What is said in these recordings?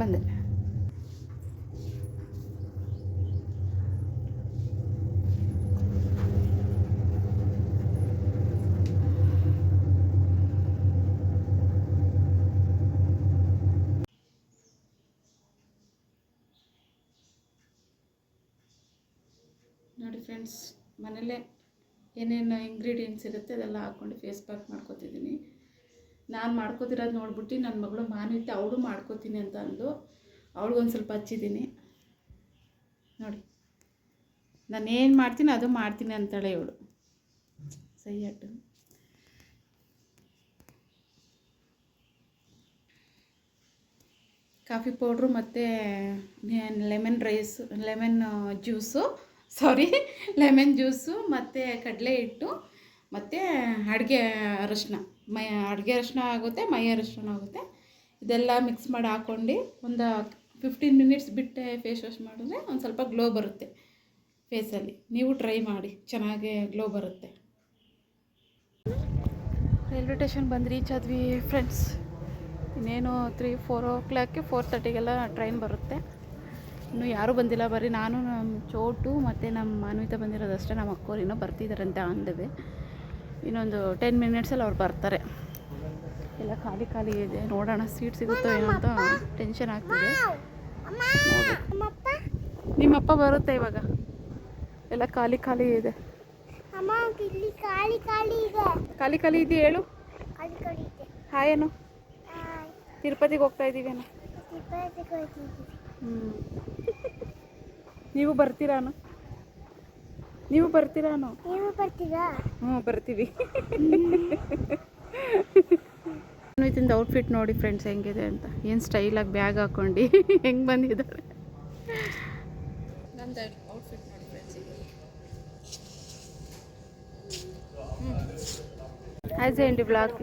ಬಂದೆ. ನೋಡಿ ಫ್ರೆಂಡ್ಸ್, ಮನೇಲೇ ಏನೇನು ಇಂಗ್ರೀಡಿಯೆಂಟ್ಸ್ ಇರುತ್ತೆ ಅದೆಲ್ಲ ಹಾಕ್ಕೊಂಡು ಫೇಸ್ ಪ್ಯಾಕ್ ಮಾಡ್ಕೊತಿದ್ದೀನಿ. ನಾನು ಮಾಡ್ಕೋತಿರೋದು ನೋಡ್ಬಿಟ್ಟು ನನ್ನ ಮಗಳು ಮಾನ್ವಿತ ಅವಳು ಮಾಡ್ಕೋತೀನಿ ಅಂತ ಅಂದು ಅವಳಿಗೊಂದು ಸ್ವಲ್ಪ ಹಚ್ಚಿದ್ದೀನಿ. ನೋಡಿ, ನಾನು ಏನು ಮಾಡ್ತೀನಿ ಅದು ಮಾಡ್ತೀನಿ ಅಂತಾಳೆ ಇವಳು. ಸೈಯಟ್ಟು ಕಾಫಿ ಪೌಡ್ರು ಮತ್ತು ಲೆಮನ್ ಜ್ಯೂಸು ಮತ್ತು ಕಡಲೆ ಹಿಟ್ಟು ಮತ್ತು ಅಡುಗೆ ಅರಿಶಿನ, ಅಡುಗೆ ಅರಿಶಿನ ಆಗುತ್ತೆ, ಮೈ ಅರಿಶಿನ ಆಗುತ್ತೆ. ಇದೆಲ್ಲ ಮಿಕ್ಸ್ ಮಾಡಿ ಹಾಕ್ಕೊಂಡು ಒಂದು 15 ಮಿನಿಟ್ಸ್ ಬಿಟ್ಟು ಫೇಸ್ ವಾಶ್ ಮಾಡಿದ್ರೆ ಒಂದು ಸ್ವಲ್ಪ ಗ್ಲೋ ಬರುತ್ತೆ ಫೇಸಲ್ಲಿ. ನೀವು ಟ್ರೈ ಮಾಡಿ, ಚೆನ್ನಾಗಿ ಗ್ಲೋ ಬರುತ್ತೆ. ರೈಲ್ವೆ ಸ್ಟೇಷನ್ ಬಂದು ರೀಚ್ ಆದ್ವಿ ಫ್ರೆಂಡ್ಸ್. ಇನ್ನೇನು 4 o'clock 4:30ಗೆಲ್ಲ ಟ್ರೈನ್ ಬರುತ್ತೆ. ಇನ್ನೂ ಯಾರೂ ಬಂದಿಲ್ಲ, ಬರೀ ನಾನು, ನಮ್ಮ ಚೋಟು ಮತ್ತು ನಮ್ಮ ಮಾನ್ವಿತ ಬಂದಿರೋದಷ್ಟೇ. ನಮ್ಮ ಅಕ್ಕೋರು ಇನ್ನೂ ಬರ್ತಿದ್ದಾರಂತೆ ಆಂದವೆ. ಇನ್ನೊಂದು 10 ಮಿನಿಟ್ಸಲ್ಲಿ ಅವ್ರು ಬರ್ತಾರೆ. ಎಲ್ಲ ಖಾಲಿ ಇದೆ. ನೋಡೋಣ ಸೀಟ್ ಸಿಗುತ್ತೋ ಏನೋ ಅಂತ ಟೆನ್ಷನ್ ಆಗ್ತಿದೆ. ನಿಮ್ಮಪ್ಪ ಬರುತ್ತೆ ಇವಾಗ. ಎಲ್ಲ ಖಾಲಿ ಇದೆ. ಖಾಲಿ ಇದೆ ಹೇಳು. ಹಾಯ್ ಏನು? ತಿರುಪತಿಗೆ ಹೋಗ್ತಾ ಇದ್ದೀವೇನೋ. ನೀವು ಬರ್ತೀರಾನು? ಹ್ಞೂ ಬರ್ತೀವಿ. ಮಾನ್ವಿತಿಂದ ಔಟ್ಫಿಟ್ ನೋಡಿ ಫ್ರೆಂಡ್ಸ್ ಹೆಂಗಿದೆ ಅಂತ. ಏನು ಸ್ಟೈಲಾಗಿ ಬ್ಯಾಗ್ ಹಾಕ್ಕೊಂಡು ಹೆಂಗೆ ಬಂದಿದ್ದಾರೆ. ನಂದು ಔಟ್ಫಿಟ್ ನೋಡಿ friends. As MD blog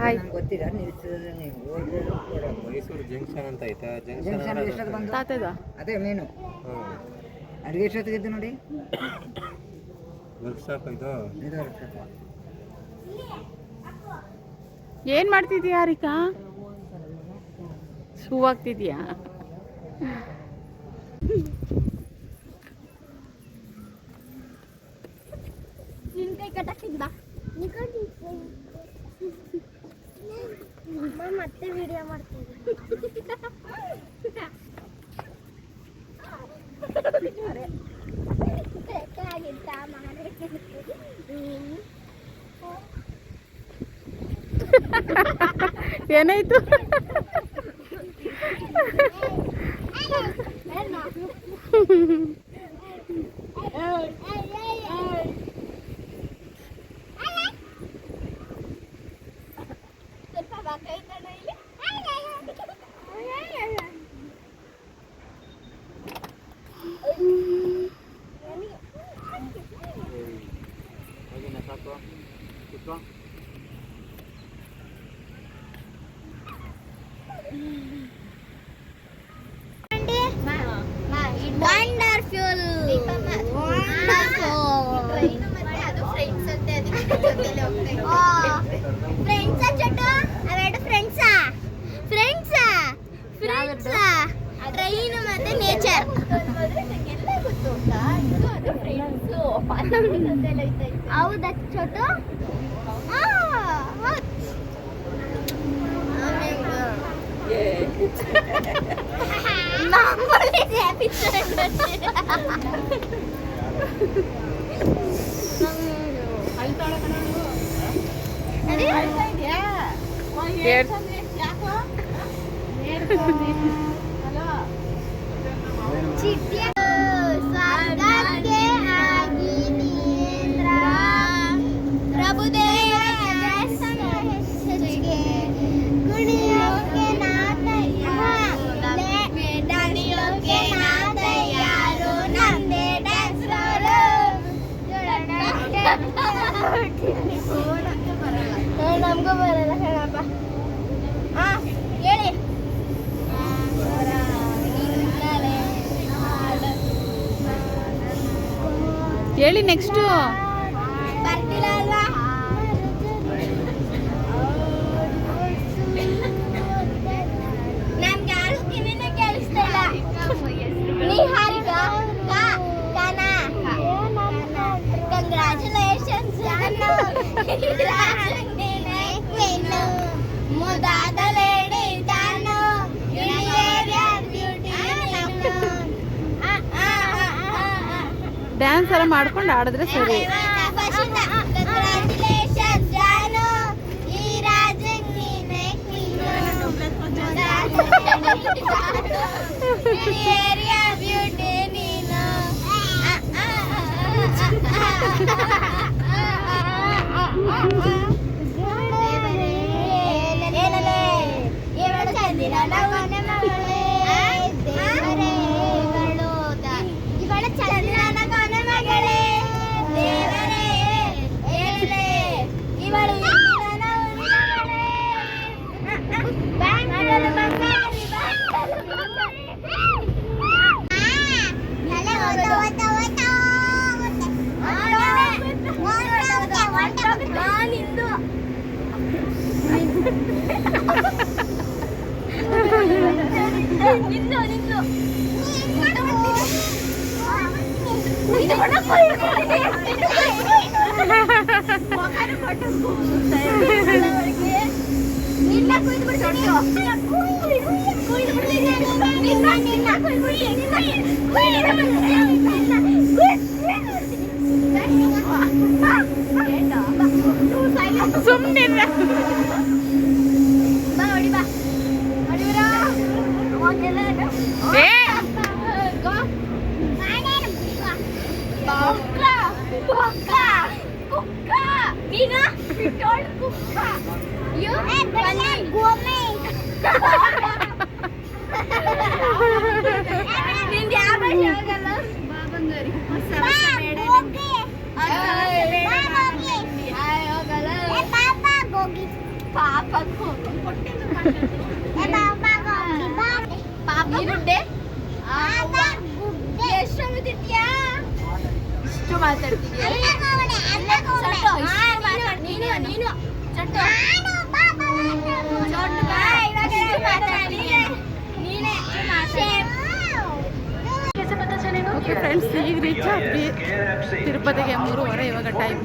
hi. Mysuru junction ಅಂತ ಐತಾ? ಜಂಕ್ಷನ್ ತಾತದ ಅದೇ ಮೇನು ಅಡುಗೆ ಎಷ್ಟೊತ್ತಿಗೆ ನೋಡಿ. ವರ್ಕ್ಶಾಪ್ ಇದು. ಏನು ಮಾಡ್ತಿದ್ದೀಯಾ ಹಾರಿಕಾ? ಶೂ ಹಾಕ್ತಿದ್ಯಾ? ಮತ್ತೆ ವಿಡಿಯೋ ಮಾಡ್ತೀವಿ. ಏನಾಯ್ತು? ಟ್ರೈನ್ ಮತ್ತೆ ನೇಚರ್ ಹೌದಾ ಚೋಟು? ನಮಗೂ ಬರಲ್ಲ ಹೇಳಪ್ಪ. ಹೇಳಿ. ಹೇಳಿ ನೆಕ್ಸ್ಟು. ಬರ್ತಿಲ್ಲ ಅಲ್ವಾ? ನಮ್ಗೆ ಮುದಾದ ಲೇಡಿ ಜಾನು ಬ್ಯೂಟಿ ಡ್ಯಾನ್ಸ್ ಎಲ್ಲ ಮಾಡ್ಕೊಂಡು ಆಡಿದ್ರೆ ಸರಿ. ಕಂಗ್ರಾಚುಲೇಷನ್ ಜಾನು ಈ ರಾಜನ್ ನೀನೆ ಏರಿಯಾ ಬ್ಯೂಟಿ ನೀನು ಏನಲೇ ಇವಳು ಚಂದಿರನ ಮನೆ ಮಗಳೇ ದೇವರೇಗಳು ಇವಳು ಚಂದಿರನ ಮನೆ ಮಗಳೇ ದೇವರೇ ಏನಲೇ ಇವಳು ಇಂದಿರನ ಮಗಳೇ ಬ್ಯಾಂಗಲು ಬಂಗಾರಿ ತಲೆ ಓದ ನಿಂದು ನಿಂದು ನಿಂದು ಸುಮ್ಮನೆ ಇಷ್ಟು ಮಾತಾಡ್ತಿದ್ಯಾ ನೀನು ನೀನು ಚೊಟ್ಟು ಓಕೆ ಫ್ರೆಂಡ್ಸ್, ಈಗ ರೀಚ್ ಆದ್ವಿ ತಿರುಪತಿಗೆ. 3:30 ಇವಾಗ ಟೈಮು.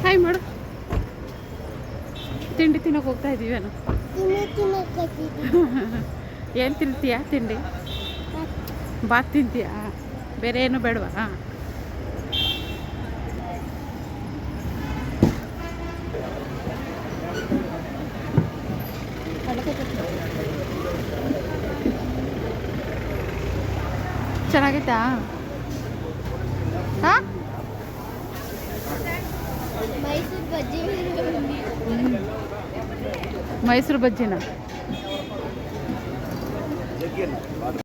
ಹಾಯ್ ಮಾಡು. ತಿಂಡಿ ತಿನ್ನೋಕೆ ಹೋಗ್ತಾ ಇದ್ದೀವೇನು? ಏನು ತಿಂತೀಯಾ ತಿಂಡಿ? ಬಾತ್ ತಿಂತೀಯಾ? ಬೇರೆ ಏನು ಬೇಡವಾ? ಚೆನ್ನಾಗೈತಾ? ಹಾಂ, ಮೈಸೂರು ಬಜ್ಜಿ ಮೈಸೂರು ಬಜ್ಜಿನ